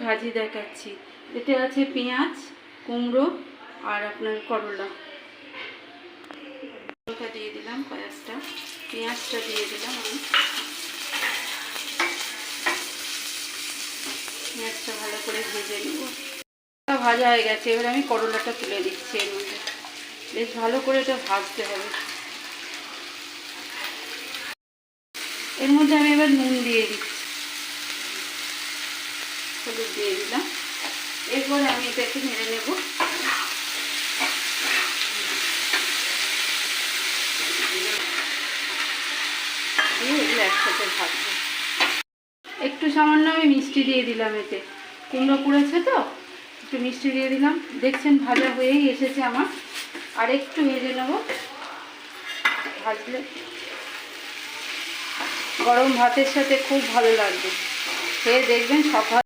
ভাজি দেখাচ্ছি। এতে আছে পেঁয়াজ, কুমড়ো আর আপনার করলা। দিয়ে দিলাম কয়েকটা, পেঁয়াজটা দিয়ে দিলাম আমি। পেঁয়াজটা ভালো করে ভেজে নেব। ভাজা হয়ে গেছে, এবার আমি করলাটা তুলে দিচ্ছি। এর মধ্যে বেশ ভালো করে এটা ভাজতে হবে। এর মধ্যে আমি এবার নুন দিয়ে দিচ্ছি, হলুদ দিয়ে দিলাম। এরপরে আমি এটা একটু নেড়ে নেব। দিয়ে এগুলো একসাথে ভাজবো। একটু সামান্য আমি মিষ্টি দিয়ে দিলাম, এতে কুমড়ো পুড়েছে তো একটু মিষ্টি দিয়ে দিলাম। দেখছেন ভাজা হয়েই এসেছে আমার, আর একটু ভেজে নেব। ভাজলে গরম ভাতের সাথে খুব ভালো লাগবে, খেয়ে দেখবেন সব।